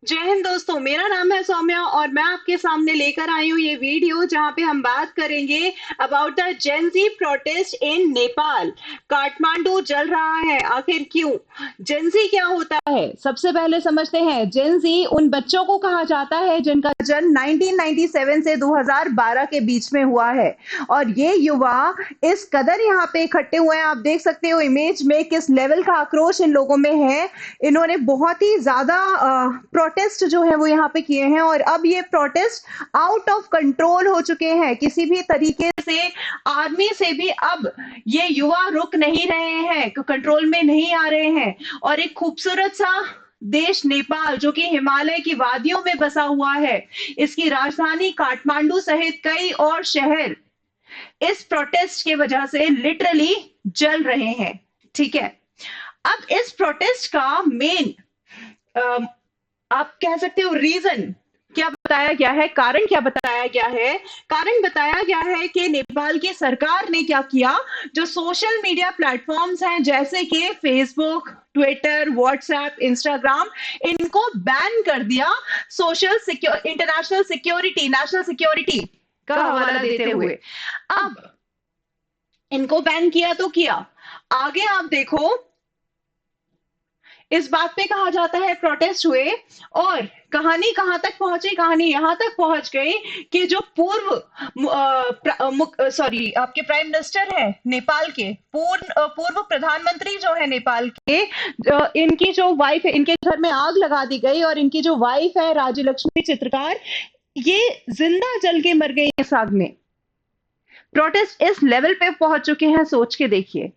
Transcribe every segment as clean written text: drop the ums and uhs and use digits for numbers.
जय हिंद दोस्तों, मेरा नाम है सौम्या और मैं आपके सामने लेकर आई हूँ ये वीडियो जहाँ पे हम बात करेंगे about the Gen Z protest in Nepal. Kathmandu जल रहा है, आखिर क्यों? जेन ज़ी क्या होता है? सबसे पहले समझते हैं। जेन ज़ी उन बच्चों को कहा जाता है जिनका जन्म 1997 से 2012 के बीच में हुआ है और ये युवा इस कदर यहाँ पे इकट्ठे हुए हैं। आप देख सकते हो इमेज में किस लेवल का आक्रोश इन लोगों में है। इन्होंने बहुत ही ज़्यादा प्रोटेस्ट जो है वो यहाँ पे किए हैं और अब ये प्रोटेस्ट आउट ऑफ कंट्रोल हो चुके हैं। किसी भी तरीके से आर्मी से भी अब ये युवा रुक नहीं रहे हैं, कंट्रोल में नहीं आ रहे हैं और एक खूबसूरत सा देश नेपाल जो कि हिमालय की वादियों में बसा हुआ है, इसकी राजधानी काठमांडू सहित कई और शहर इस प्रोटेस्ट की वजह से लिटरली जल रहे हैं। ठीक है, अब इस प्रोटेस्ट का मेन आप कह सकते हो रीजन क्या बताया गया है, कारण क्या बताया गया है? कारण बताया गया है कि नेपाल की सरकार ने क्या किया, जो सोशल मीडिया प्लेटफॉर्म्स हैं जैसे कि फेसबुक, ट्विटर, व्हाट्सएप, इंस्टाग्राम, इनको बैन कर दिया। इंटरनेशनल सिक्योरिटी, नेशनल सिक्योरिटी का हवाला देते हुए। अब इनको बैन किया तो किया, आगे आप देखो इस बात पे कहा जाता है प्रोटेस्ट हुए और कहानी कहां तक पहुंची। कहानी यहां तक पहुंच गई कि जो सॉरी आपके प्राइम मिनिस्टर है नेपाल के, पूर्व प्रधानमंत्री जो है नेपाल के, इनकी जो वाइफ है, इनके घर में आग लगा दी गई और इनकी जो वाइफ है राज्य लक्ष्मी चित्रकार, ये जिंदा जल के मर गई इस आग में। प्रोटेस्ट इस लेवल पे पहुंच चुके हैं, सोच के देखिए।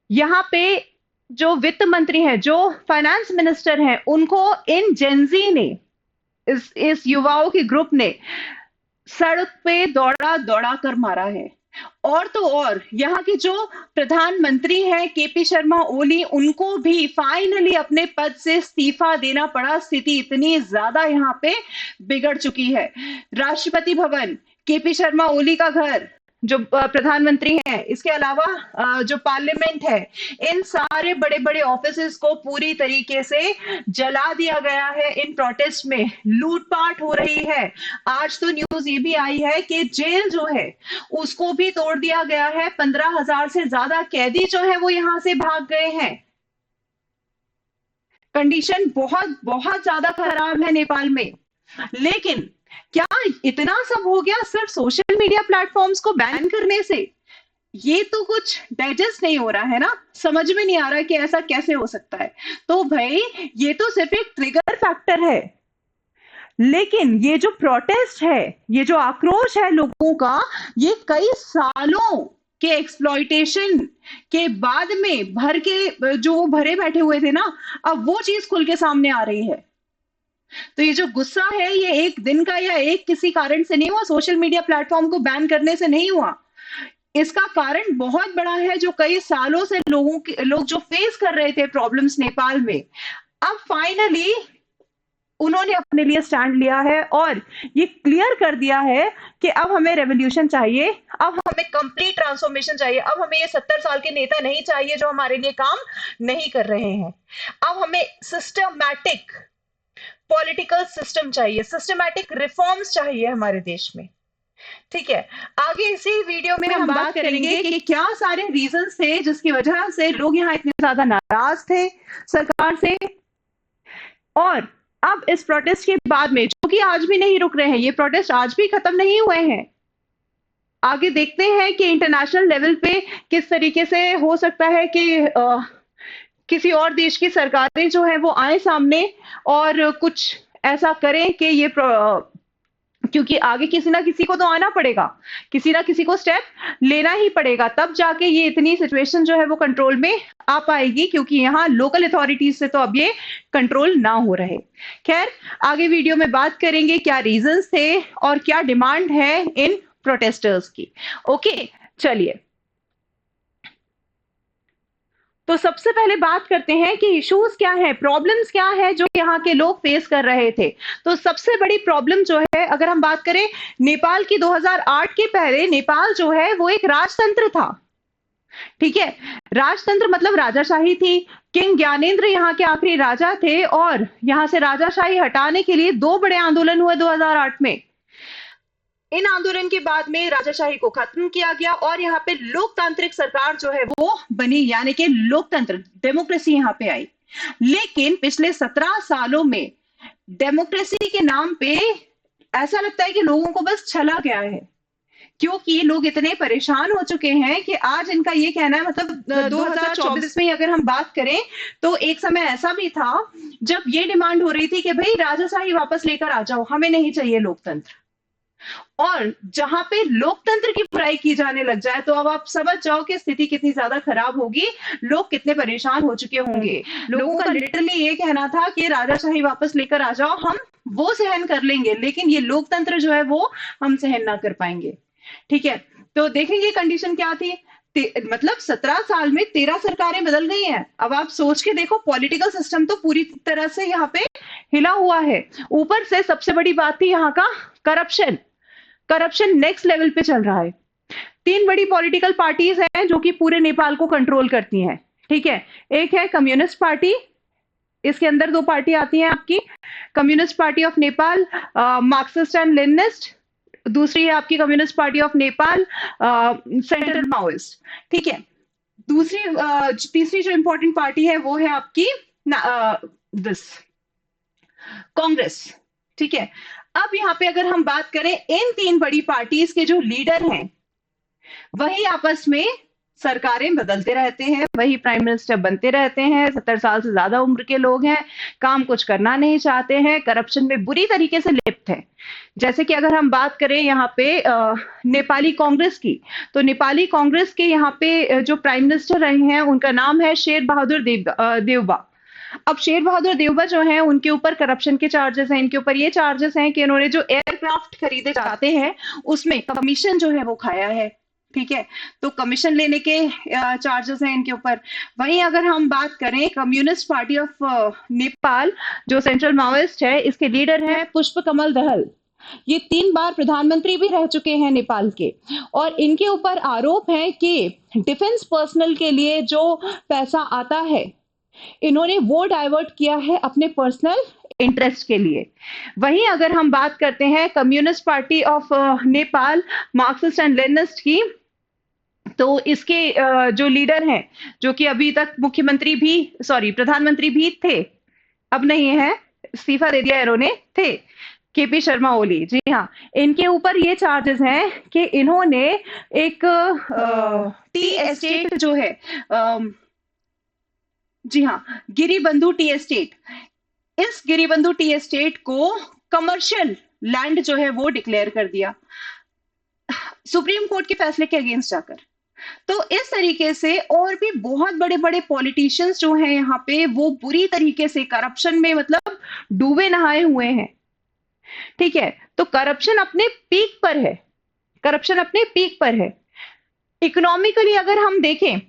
यहाँ पे जो वित्त मंत्री हैं, जो फाइनेंस मिनिस्टर हैं, उनको इन जेनजी ने, इस युवाओं के ग्रुप ने सड़क पे दौड़ा दौड़ा कर मारा है। और तो और यहाँ के जो प्रधानमंत्री हैं केपी शर्मा ओली, उनको भी फाइनली अपने पद से इस्तीफा देना पड़ा। स्थिति इतनी ज्यादा यहाँ पे बिगड़ चुकी है। राष्ट्रपति भवन, केपी शर्मा ओली का घर, जो प्रधानमंत्री हैं, इसके अलावा जो पार्लियामेंट है, इन सारे बड़े बड़े ऑफिसेस को पूरी तरीके से जला दिया गया है। इन प्रोटेस्ट में लूटपाट हो रही है। आज तो न्यूज ये भी आई है कि जेल जो है उसको भी तोड़ दिया गया है। 15,000 से ज्यादा कैदी जो है वो यहां से भाग गए हैं। कंडीशन बहुत बहुत ज्यादा खराब है नेपाल में। लेकिन क्या इतना सब हो गया सिर्फ सोशल मीडिया प्लेटफॉर्म्स को बैन करने से? ये तो कुछ डाइजेस्ट नहीं हो रहा है ना, समझ में नहीं आ रहा कि ऐसा कैसे हो सकता है। तो भाई ये तो सिर्फ एक ट्रिगर फैक्टर है, लेकिन ये जो प्रोटेस्ट है, ये जो आक्रोश है लोगों का, ये कई सालों के एक्सप्लॉइटेशन के बाद में भर के जो वो भरे बैठे हुए थे ना, अब वो चीज खुल के सामने आ रही है। तो ये जो गुस्सा है, ये एक दिन का या एक किसी कारण से नहीं हुआ, सोशल मीडिया प्लेटफॉर्म को बैन करने से नहीं हुआ। इसका कारण बहुत बड़ा है, जो कई सालों से लोग जो फेस कर रहे थे प्रॉब्लम्स नेपाल में, अब फाइनली उन्होंने अपने लिए स्टैंड लिया है और ये क्लियर कर दिया है कि अब हमें रेवोल्यूशन चाहिए, अब हमें कंप्लीट ट्रांसफॉर्मेशन चाहिए। अब हमें ये 70 साल के नेता नहीं चाहिए जो हमारे लिए काम नहीं कर रहे हैं। अब हमें सिस्टमैटिक पॉलिटिकल सिस्टम चाहिए, सिस्टमैटिक रिफॉर्म्स चाहिए हमारे देश में। ठीक है, आगे इसी वीडियो में हम बात करेंगे कि क्या सारे रीजंस थे जिसकी वजह से लोग यहाँ इतने ज्यादा नाराज थे सरकार से। और अब इस प्रोटेस्ट के बाद में, जो कि आज भी नहीं रुक रहे हैं, ये प्रोटेस्ट आज भी खत्म नहीं हुए हैं। आगे देखते हैं कि इंटरनेशनल लेवल पे किस तरीके से हो सकता है कि किसी और देश की सरकारें जो है वो आए सामने और कुछ ऐसा करें कि ये क्योंकि आगे किसी ना किसी को तो आना पड़ेगा, किसी ना किसी को स्टेप लेना ही पड़ेगा, तब जाके ये इतनी सिचुएशन जो है वो कंट्रोल में आ पाएगी, क्योंकि यहाँ लोकल अथॉरिटीज से तो अब ये कंट्रोल ना हो रहे। खैर, आगे वीडियो में बात करेंगे क्या रीजंस थे और क्या डिमांड है इन प्रोटेस्टर्स की। ओके, चलिए। तो सबसे पहले बात करते हैं कि इश्यूज क्या है, प्रॉब्लम्स क्या है जो यहाँ के लोग फेस कर रहे थे। तो सबसे बड़ी प्रॉब्लम जो है, अगर हम बात करें नेपाल की, 2008 के पहले नेपाल जो है वो एक राजतंत्र था। ठीक है। राजतंत्र मतलब राजाशाही थी। किंग ज्ञानेंद्र यहाँ के आखिरी राजा थे और यहाँ से राजाशाही हटाने के लिए दो बड़े आंदोलन हुए 2008 में। इन आंदोलन के बाद में राजाशाही को खत्म किया गया और यहाँ पे लोकतांत्रिक सरकार जो है वो बनी, यानी कि लोकतंत्र, डेमोक्रेसी यहाँ पे आई। लेकिन पिछले 17 सालों में डेमोक्रेसी के नाम पे ऐसा लगता है कि लोगों को बस छला गया है, क्योंकि लोग इतने परेशान हो चुके हैं कि आज इनका ये कहना है, मतलब 2024 में अगर हम बात करें तो एक समय ऐसा भी था जब ये डिमांड हो रही थी कि भाई राजाशाही वापस लेकर आ जाओ, हमें नहीं चाहिए लोकतंत्र। और जहां पे लोकतंत्र की बुराई की जाने लग जाए तो अब आप समझ जाओ कि स्थिति कितनी ज्यादा खराब होगी, लोग कितने परेशान हो चुके होंगे। लोगों का लिटरली ये कहना था कि राजाशाही वापस लेकर आ जाओ, हम वो सहन कर लेंगे, लेकिन ये लोकतंत्र जो है वो हम सहन ना कर पाएंगे। ठीक है, तो देखेंगे कंडीशन क्या थी। मतलब 17 साल में 13 सरकारें बदल गई हैं। अब आप सोच के देखो, पॉलिटिकल सिस्टम तो पूरी तरह से यहाँ पे हिला हुआ है। ऊपर से सबसे बड़ी बात थी यहाँ का करप्शन। करप्शन नेक्स्ट लेवल पे चल रहा है। तीन बड़ी पॉलिटिकल पार्टीज हैं जो कि पूरे नेपाल को कंट्रोल करती हैं। ठीक है, एक है कम्युनिस्ट पार्टी, इसके अंदर दो पार्टी आती हैं आपकी, communist party of Nepal, Marxist and Leninist. दूसरी है आपकी communist party of Nepal, central Maoist. ठीक है, तीसरी जो इंपॉर्टेंट पार्टी है वो है आपकी दिस कांग्रेस। ठीक है, अब यहाँ पे अगर हम बात करें, इन तीन बड़ी पार्टीज के जो लीडर हैं वही आपस में सरकारें बदलते रहते हैं, वही प्राइम मिनिस्टर बनते रहते हैं। 70 साल से ज्यादा उम्र के लोग हैं, काम कुछ करना नहीं चाहते हैं, करप्शन में बुरी तरीके से लिप्त हैं। जैसे कि अगर हम बात करें यहाँ पे नेपाली कांग्रेस की, तो नेपाली कांग्रेस के यहाँ पे जो प्राइम मिनिस्टर रहे हैं उनका नाम है शेर बहादुर देउबा। अब शेर बहादुर देउबा जो है उनके ऊपर करप्शन के चार्जेस हैं। इनके ऊपर ये चार्जेस हैं कि इन्होंने जो एयरक्राफ्ट खरीदे जाते हैं उसमें कमीशन जो है वो खाया है। ठीक है, तो कमीशन लेने के चार्जेस हैं इनके ऊपर। वहीं अगर हम बात करें कम्युनिस्ट पार्टी ऑफ नेपाल, जो सेंट्रल माओइस्ट है, इसके लीडर हैं पुष्प कमल दहल। ये 3 बार प्रधानमंत्री भी रह चुके हैं नेपाल के, और इनके ऊपर आरोप है कि डिफेंस पर्सनल के लिए जो पैसा आता है इन्होंने वो डाइवर्ट किया है अपने पर्सनल इंटरेस्ट के लिए। वहीं अगर हम बात करते हैं communist party of Nepal, Marxist and Leninist की, तो इसके जो लीडर हैं, जो कि अभी तक मुख्यमंत्री भी, सॉरी प्रधानमंत्री भी थे, अब नहीं है, इस्तीफा दे दिया इन्होंने, थे केपी शर्मा ओली। जी हाँ, इनके ऊपर ये चार्जेस हैं कि इन्होंने एक टी एस्टेट जो है, जी हाँ, गिरिबंधु टी एस्टेट, इस गिरिबंधु टी एस्टेट को कमर्शियल लैंड जो है वो डिक्लेयर कर दिया सुप्रीम कोर्ट के फैसले के अगेंस्ट जाकर। तो इस तरीके से और भी बहुत बड़े बड़े पॉलिटिशियंस जो हैं यहाँ पे, वो बुरी तरीके से करप्शन में मतलब डूबे नहाए हुए हैं। ठीक है, तो करप्शन अपने पीक पर है, करप्शन अपने पीक पर है। इकोनॉमिकली अगर हम देखें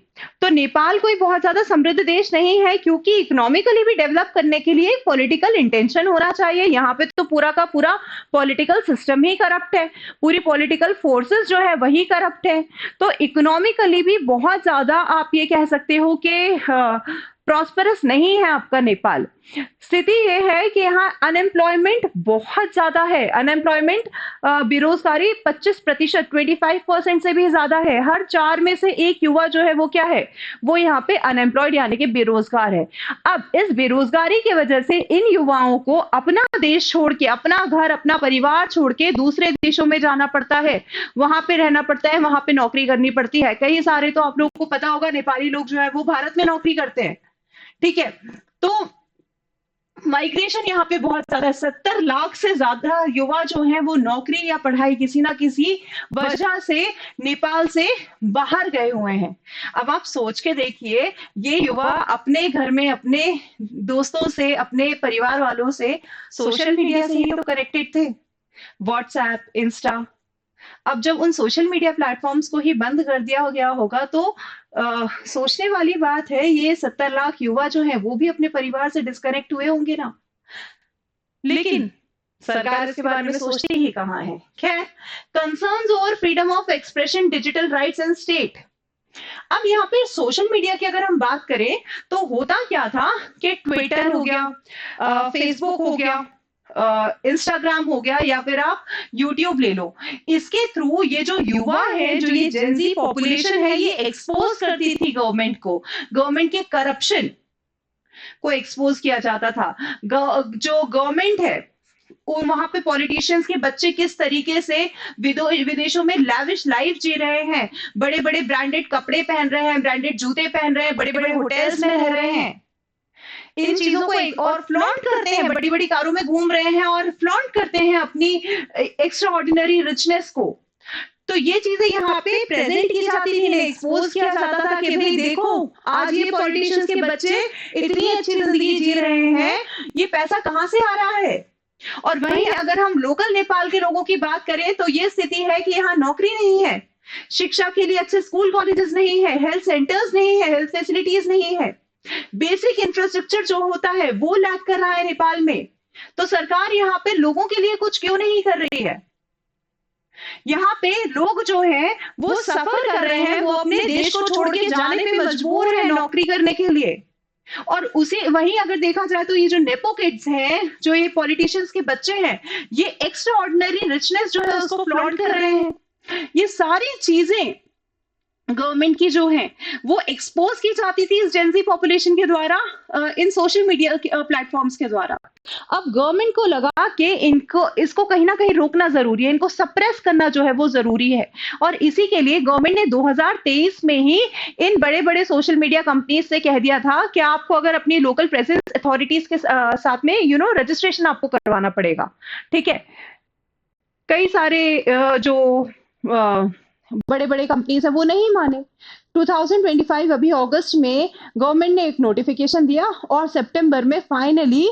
तो नेपाल कोई बहुत ज्यादा समृद्ध देश नहीं है, क्योंकि इकोनॉमिकली भी डेवलप करने के लिए पॉलिटिकल इंटेंशन होना चाहिए। यहाँ पे तो पूरा का पूरा पॉलिटिकल सिस्टम ही करप्ट है, पूरी पॉलिटिकल फोर्सेस जो है वही करप्ट है। तो इकोनॉमिकली भी बहुत ज्यादा आप ये कह सकते हो कि प्रॉस्परस नहीं है आपका नेपाल। स्थिति यह है कि यहाँ अनएम्प्लॉयमेंट बहुत ज्यादा है। अनएम्प्लॉयमेंट, बेरोजगारी 25%, 25% से भी ज्यादा है। हर 4 में से 1 युवा जो है वो क्या है, वो यहाँ पे अनएम्प्लॉयड यानी कि बेरोजगार है। अब इस बेरोजगारी की वजह से इन युवाओं को अपना देश छोड़ के, अपना घर, अपना परिवार छोड़ के दूसरे देशों में जाना पड़ता है, वहां पे रहना पड़ता है, वहां पे नौकरी करनी पड़ती है। कई सारे तो आप लोगों को पता होगा नेपाली लोग जो है वो भारत में नौकरी करते हैं। ठीक है, तो माइग्रेशन यहाँ पे बहुत ज्यादा है। 70 लाख से ज्यादा युवा जो हैं वो नौकरी या पढ़ाई किसी ना किसी वजह से नेपाल से बाहर गए हुए हैं। अब आप सोच के देखिए, ये युवा अपने घर में अपने दोस्तों से, अपने परिवार वालों से सोशल मीडिया से ही तो कनेक्टेड थे, व्हाट्सएप, इंस्टा। अब जब उन सोशल मीडिया प्लेटफॉर्म्स को ही बंद कर दिया गया होगा तो सोचने वाली बात है, ये 70 लाख युवा जो है वो भी अपने परिवार से डिस्कनेक्ट हुए होंगे ना। लेकिन सरकार इसके बारे में सोचती ही कहाँ है। खैर, concerns over freedom of expression, digital rights and state, अब यहाँ पे सोशल मीडिया की अगर हम बात करें तो होता क्या था कि ट्विटर हो गया, फेसबुक हो गया, इंस्टाग्राम हो गया, या फिर आप यूट्यूब ले लो, इसके थ्रू ये जो युवा है, जो ये जेंजी पॉपुलेशन है, ये एक्सपोज करती थी गवर्नमेंट को, गवर्नमेंट के करप्शन को एक्सपोज किया जाता था। जो गवर्नमेंट है, और वहां पे पॉलिटिशियंस के बच्चे किस तरीके से विदेशों में लैविश लाइफ जी रहे हैं, बड़े बड़े ब्रांडेड कपड़े पहन रहे हैं, ब्रांडेड जूते पहन रहे हैं, बड़े बड़े होटल्स में रह रहे हैं, इन चीजों को और फ्लॉन्ट करते हैं, बड़ी बड़ी कारों में घूम रहे हैं और फ्लॉन्ट करते हैं अपनी एक्स्ट्रा ऑर्डिनरी रिचनेस को। तो ये चीजें यहाँ पे प्रेजेंट की जाती थी, एक्सपोज किया जाता था कि भाई देखो, आज ये पॉलिटिशियंस के बच्चे इतनी अच्छी जिंदगी जी रहे हैं, ये पैसा कहाँ से आ रहा है। और वहीं अगर हम लोकल नेपाल के लोगों की बात करें तो ये स्थिति है कि यहाँ नौकरी नहीं है, शिक्षा के लिए अच्छे स्कूल कॉलेजेस नहीं है, हेल्थ सेंटर्स नहीं है, हेल्थ फैसिलिटीज नहीं है, बेसिक इंफ्रास्ट्रक्चर जो होता है वो लैक कर रहा है नेपाल में। तो सरकार यहाँ पे लोगों के लिए कुछ क्यों नहीं कर रही है। यहाँ पे लोग जो हैं वो सफर कर रहे हैं, वो अपने देश को छोड़ के जाने पे मजबूर है नौकरी करने के लिए। और उसे वहीं अगर देखा जाए तो ये जो नेपो किड्स हैं, जो ये पॉलिटिशियंस के बच्चे हैं, ये एक्स्ट्रा ऑर्डिनरी रिचनेस जो है उसको फ्लॉन्ट कर रहे हैं। ये सारी चीजें गवर्नमेंट की जो है वो एक्सपोज की जाती थी इस जेंजी पॉपुलेशन के द्वारा, इन सोशल मीडिया प्लेटफॉर्म्स के द्वारा। अब गवर्नमेंट को लगा कि इसको कहीं ना कहीं रोकना जरूरी है, इनको सप्रेस करना जो है वो जरूरी है, और इसी के लिए गवर्नमेंट ने 2023 में ही इन बड़े बड़े सोशल मीडिया कंपनीज से कह दिया था कि आपको अगर अपनी लोकल प्रेजेंस अथॉरिटीज के साथ में रजिस्ट्रेशन आपको करवाना पड़ेगा। ठीक है, कई सारे जो बड़े बड़े कंपनीज है वो नहीं माने। 2025 अभी अगस्त में गवर्नमेंट ने एक नोटिफिकेशन दिया और सितंबर में फाइनली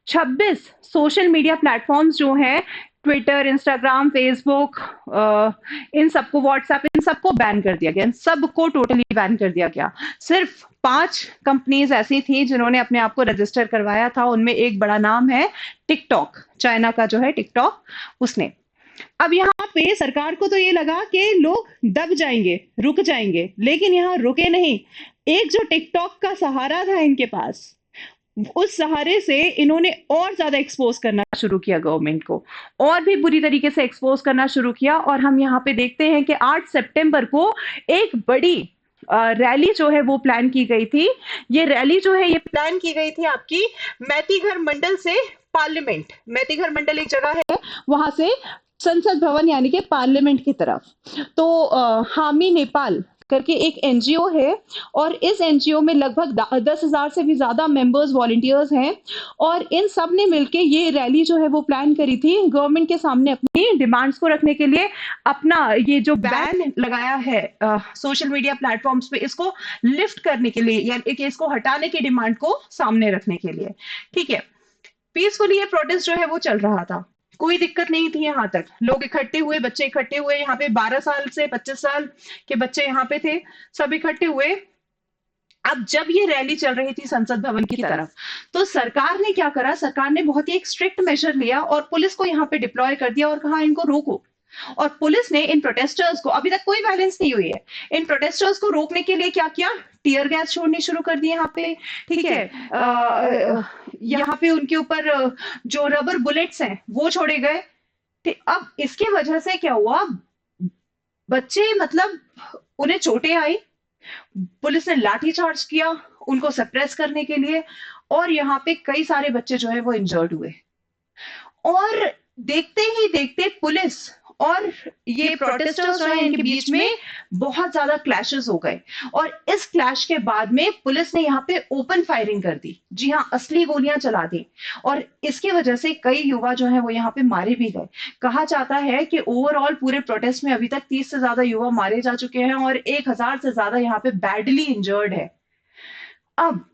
26 सोशल मीडिया प्लेटफॉर्म्स जो हैं, ट्विटर, इंस्टाग्राम, फेसबुक, इन सबको, व्हाट्सएप, इन सबको बैन कर दिया गया, इन सबको टोटली बैन कर दिया गया। सिर्फ 5 कंपनीज ऐसी थी जिन्होंने अपने आप को रजिस्टर करवाया था, उनमें एक बड़ा नाम है टिकटॉक, चाइना का जो है टिकटॉक, उसने। अब यहाँ पे सरकार को तो ये लगा कि लोग दब जाएंगे, रुक जाएंगे, लेकिन यहाँ रुके नहीं। एक जो टिकटॉक का सहारा था इनके पास, उस सहारे से इन्होंने और ज्यादा एक्सपोज करना शुरू किया गवर्नमेंट को, और भी बुरी तरीके से एक्सपोज करना शुरू किया। और हम यहाँ पे देखते हैं कि 8 सितंबर को एक बड़ी रैली जो है वो प्लान की गई थी। ये रैली जो है ये प्लान की गई थी आपकी मैतीघर मंडल से पार्लियामेंट, मैतीघर मंडल एक जगह है, वहां से संसद भवन यानी कि पार्लियामेंट की तरफ। तो हामी नेपाल करके एक एनजीओ है, और इस एनजीओ में लगभग 10,000 से भी ज्यादा मेंबर्स, वॉलंटियर्स हैं, और इन सब ने मिलके ये रैली जो है वो प्लान करी थी गवर्नमेंट के सामने अपनी डिमांड्स को रखने के लिए। अपना ये जो बैन लगाया है सोशल मीडिया प्लेटफॉर्म्स पे, इसको लिफ्ट करने के लिए, यानी कि इसको हटाने की डिमांड को सामने रखने के लिए। ठीक है, पीसफुली ये प्रोटेस्ट जो है वो चल रहा था, कोई दिक्कत नहीं थी। यहाँ तक लोग इकट्ठे हुए, बच्चे इकट्ठे हुए, यहाँ पे 12 साल से 25 साल के बच्चे यहाँ पे थे, सब इकट्ठे हुए। अब जब ये रैली चल रही थी संसद भवन की तरफ, तो सरकार ने क्या करा, सरकार ने बहुत ही एक स्ट्रिक्ट मेजर लिया और पुलिस को यहाँ पे डिप्लॉय कर दिया और कहा इनको रोको। और पुलिस ने इन प्रोटेस्टर्स को, अभी तक कोई वायलेंस नहीं हुई है, इन प्रोटेस्टर्स को रोकने के लिए क्या किया, टीयर गैस छोड़नी शुरू कर दी यहाँ पे। ठीक है, यहाँ पे उनके ऊपर जो रबर बुलेट्स हैं वो छोड़े गए। अब इसकी वजह से क्या हुआ, बच्चे मतलब उन्हें चोटें आई, पुलिस ने लाठी चार्ज किया उनको सप्रेस करने के लिए, और यहाँ पे कई सारे बच्चे जो है वो इंजर्ड हुए। और देखते ही देखते पुलिस और ये प्रोटेस्टर्स जो हैं इनके बीच में बहुत ज्यादा क्लैशेस हो गए, और इस क्लैश के बाद में पुलिस ने यहाँ पे ओपन फायरिंग कर दी। जी हाँ, असली गोलियां चला दी, और इसकी वजह से कई युवा जो है वो यहाँ पे मारे भी गए। कहा जाता है कि ओवरऑल पूरे प्रोटेस्ट में अभी तक 30 से ज्यादा युवा मारे जा चुके हैं और 1000 से ज्यादा यहाँ पे बैडली इंजर्ड है। अब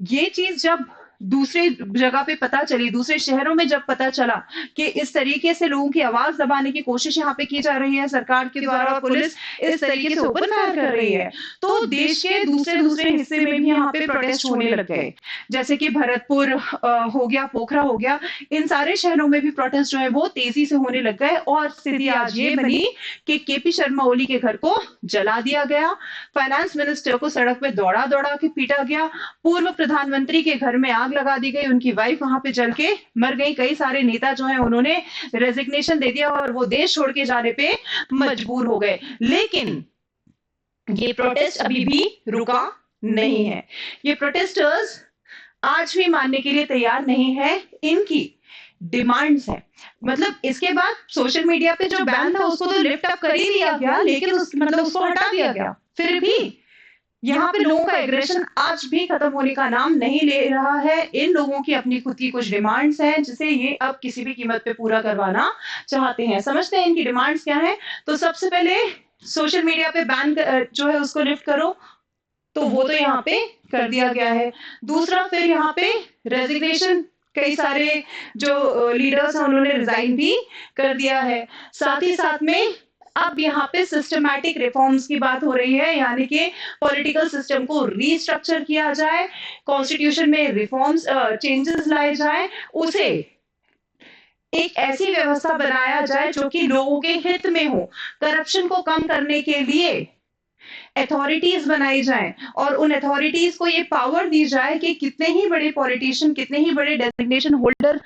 ये चीज जब दूसरे जगह पे पता चली, दूसरे शहरों में जब पता चला कि इस तरीके से लोगों की आवाज दबाने की कोशिश यहाँ पे की जा रही है सरकार के द्वारा और पुलिस इस तरीके से ओपन फायर कर रही है, तो देश के दूसरे दूसरे हिस्से में भी यहाँ पे प्रोटेस्ट होने लग गए। जैसे कि भरतपुर हो गया, पोखरा हो गया, इन सारे शहरों में भी प्रोटेस्ट जो है वो तेजी से होने लग गए और स्थिति आज ये बनी कि केपी शर्मा ओली के घर को जला दिया गया, फाइनेंस मिनिस्टर को सड़क पे दौड़ा दौड़ा के पीटा गया, पूर्व प्रधानमंत्री के घर में आग लगा दी गई, उनकी वाइफ वहां पे जल के मर गई, कई सारे नेता जो है उन्होंने रेजिग्नेशन दे दिया और वो देश छोड़ के जाने पे मजबूर हो गए। लेकिन ये प्रोटेस्ट अभी भी रुका नहीं है। ये प्रोटेस्टर्स आज भी मानने के लिए तैयार नहीं है, इनकी डिमांड्स है। मतलब इसके बाद सोशल मीडिया पे जो बैन था उसको तो लिफ्ट अप कर ही लिया गया, लेकिन उसको हटा दिया गया, फिर भी यहाँ पे लोगों का एग्रेशन आज भी खत्म होने का नाम नहीं ले रहा है। इन लोगों की अपनी खुद की कुछ डिमांड्स हैं जिसे ये अब किसी भी कीमत पे पूरा करवाना चाहते हैं। समझते हैं इनकी डिमांड्स क्या है। तो सबसे पहले सोशल मीडिया पे बैन जो है उसको लिफ्ट करो, तो वो तो यहाँ पे कर दिया गया है। दूसरा, फिर यहाँ पे रेजिग्नेशन, कई सारे जो लीडर्स हैं उन्होंने रिजाइन भी कर दिया है। साथ ही साथ में अब यहाँ पे सिस्टमैटिक रिफॉर्म्स की बात हो रही है, यानी कि पॉलिटिकल सिस्टम को रीस्ट्रक्चर किया जाए, कॉन्स्टिट्यूशन में रिफॉर्म्स चेंजेस लाए जाए, उसे एक ऐसी व्यवस्था बनाया जाए जो कि लोगों के हित में हो। करप्शन को कम करने के लिए अथॉरिटीज बनाई जाए और उन अथॉरिटीज को ये पावर दी जाए कि कितने ही बड़े पॉलिटिशियन, कितने ही बड़े डेजिग्नेशन होल्डर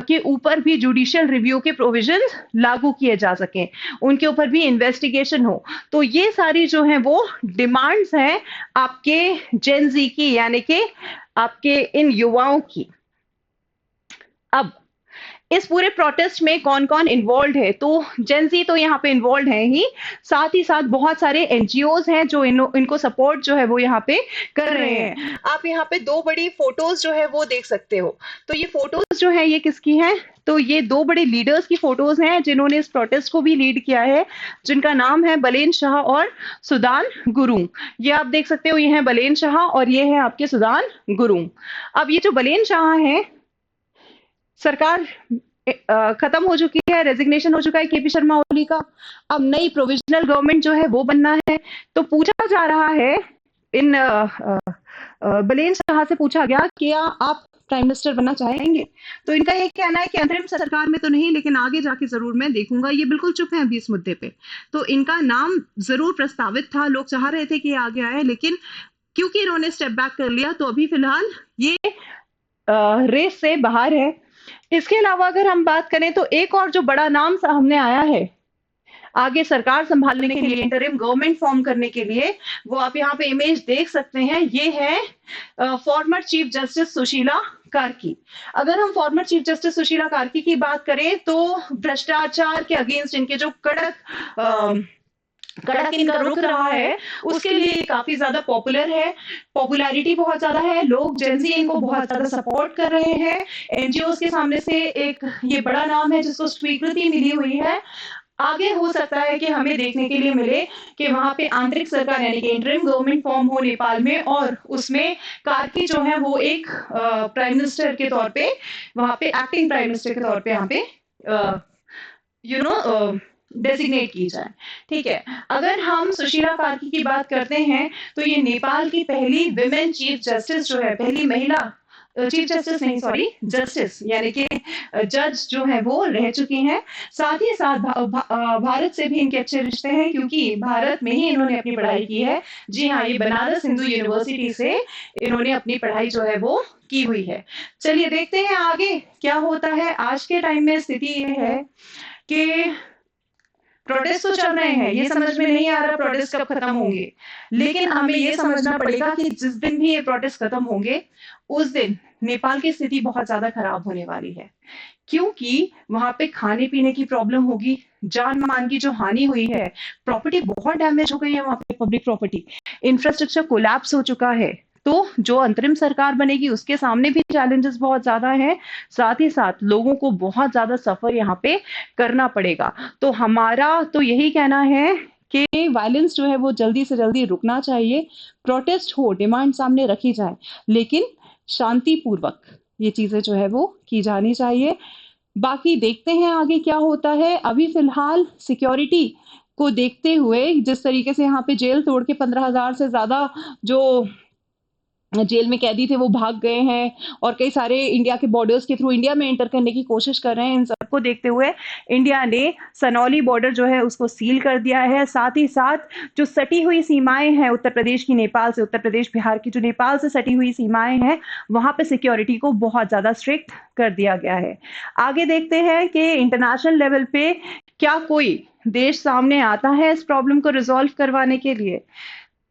के ऊपर भी जुडिशियल रिव्यू के प्रोविजंस लागू किए जा सके, उनके ऊपर भी इन्वेस्टिगेशन हो। तो ये सारी जो है वो डिमांड्स हैं आपके जेन जी की, यानी कि आपके इन युवाओं की। अब इस पूरे प्रोटेस्ट में कौन कौन इन्वॉल्व है, तो जेंजी तो यहाँ पे इन्वॉल्व है ही, साथ ही साथ बहुत सारे एनजीओज हैं जो इनको सपोर्ट जो है वो यहाँ पे कर रहे हैं। आप यहाँ पे दो बड़ी फोटोज जो है वो देख सकते हो। तो ये फोटोज जो है ये किसकी है, तो ये दो बड़े लीडर्स की फोटोज हैं जिन्होंने इस प्रोटेस्ट को भी लीड किया है, जिनका नाम है बलेन शाह और सुदान गुरुंग। ये आप देख सकते हो, ये है बलेन शाह और ये है आपके सुदान गुरुंग। अब ये जो बलेन शाह है, सरकार खत्म हो चुकी है, रेजिग्नेशन हो चुका है केपी शर्मा ओली का, अब नई प्रोविजनल गवर्नमेंट जो है वो बनना है। तो पूछा जा रहा है, इन बलेन शाह से पूछा गया कि आप प्राइम मिनिस्टर बनना चाहेंगे, तो इनका ये कहना है कि अंतरिम सरकार में तो नहीं, लेकिन आगे जाके जरूर मैं देखूंगा। ये बिल्कुल चुप है अभी इस मुद्दे पे। तो इनका नाम जरूर प्रस्तावित था, लोग चाह रहे थे कि ये आगे आए, लेकिन क्योंकि इन्होंने स्टेप बैक कर लिया तो अभी फिलहाल ये रेस से बाहर है। इसके अलावा अगर हम बात करें तो एक और जो बड़ा नाम सामने आया है आगे सरकार संभालने के लिए, इंटरिम गवर्नमेंट फॉर्म करने के लिए, वो आप यहाँ पे इमेज देख सकते हैं। ये है former chief justice Sushila Karki. अगर हम former chief justice Sushila Karki की बात करें तो भ्रष्टाचार के अगेंस्ट इनके जो कड़क इनका रुख रहा है, उसके लिए काफी ज्यादा पॉपुलर है, पॉपुलैरिटी बहुत ज्यादा है, लोग जेंजी इनको बहुत ज्यादा सपोर्ट कर रहे हैं। एनजीओ के सामने से एक ये बड़ा नाम है जिसको स्वीकृति मिली हुई है। आगे हो सकता है कि हमें देखने के लिए मिले कि वहां पे आंतरिक सरकार यानी कि इंटरिम गवर्नमेंट फॉर्म हो नेपाल में, और उसमें कार्की जो है वो एक प्राइम मिनिस्टर के तौर पे, वहां पे एक्टिंग प्राइम मिनिस्टर के तौर पे यहाँ पे डेजिग्नेट की जाए। ठीक है, अगर हम सुशीला कार्की की बात करते हैं तो ये नेपाल की पहली विमेन चीफ जस्टिस जो है, पहली महिला चीफ जस्टिस नहीं, सॉरी, जस्टिस यानी कि जज जो है वो रह चुकी हैं। साथ ही साथ भारत से भी इनके अच्छे रिश्ते हैं, क्योंकि भारत में ही इन्होंने अपनी पढ़ाई की है। जी हाँ, ये बनारस हिंदू यूनिवर्सिटी से इन्होंने अपनी पढ़ाई जो है वो की हुई है। चलिए देखते हैं आगे क्या होता है। आज के टाइम में स्थिति ये है कि प्रोटेस्ट तो चल रहे हैं, ये समझ में नहीं आ रहा प्रोटेस्ट कब खत्म होंगे, लेकिन हमें ये समझना पड़ेगा कि जिस दिन भी ये प्रोटेस्ट खत्म होंगे उस दिन नेपाल की स्थिति बहुत ज्यादा खराब होने वाली है, क्योंकि वहां पे खाने पीने की प्रॉब्लम होगी, जान मान की जो हानि हुई है, प्रॉपर्टी बहुत डैमेज हो गई है, वहां पे पब्लिक प्रॉपर्टी, इंफ्रास्ट्रक्चर कोलैप्स हो चुका है। तो जो अंतरिम सरकार बनेगी उसके सामने भी चैलेंजेस बहुत ज्यादा हैं, साथ ही साथ लोगों को बहुत ज्यादा सफर यहाँ पे करना पड़ेगा। तो हमारा तो यही कहना है कि वायलेंस जो है वो जल्दी से जल्दी रुकना चाहिए, प्रोटेस्ट हो, डिमांड सामने रखी जाए, लेकिन शांतिपूर्वक। ये चीजें जो है वो की जानी चाहिए। बाकी देखते हैं आगे क्या होता है। अभी फिलहाल सिक्योरिटी को देखते हुए जिस तरीके से यहाँ पे जेल तोड़ के 15,000 से ज्यादा जो जेल में कैदी थे वो भाग गए हैं और कई सारे इंडिया के बॉर्डर्स के थ्रू इंडिया में एंटर करने की कोशिश कर रहे हैं। इन सबको देखते हुए इंडिया ने सनौली बॉर्डर जो है उसको सील कर दिया है। साथ ही साथ जो सटी हुई सीमाएं हैं उत्तर प्रदेश की नेपाल से, उत्तर प्रदेश बिहार की जो नेपाल से सटी हुई सीमाएं हैं, वहां पे सिक्योरिटी को बहुत ज्यादा स्ट्रिक्ट कर दिया गया है। आगे देखते हैं कि इंटरनेशनल लेवल पे क्या कोई देश सामने आता है इस प्रॉब्लम को रिजॉल्व करवाने के लिए।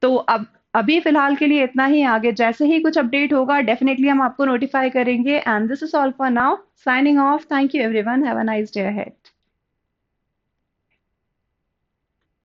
तो अब अभी फिलहाल के लिए इतना ही। आगे जैसे ही कुछ अपडेट होगा डेफिनेटली हम आपको नोटिफाई करेंगे। And this is all for now, signing off. Thank you everyone, have a nice day ahead.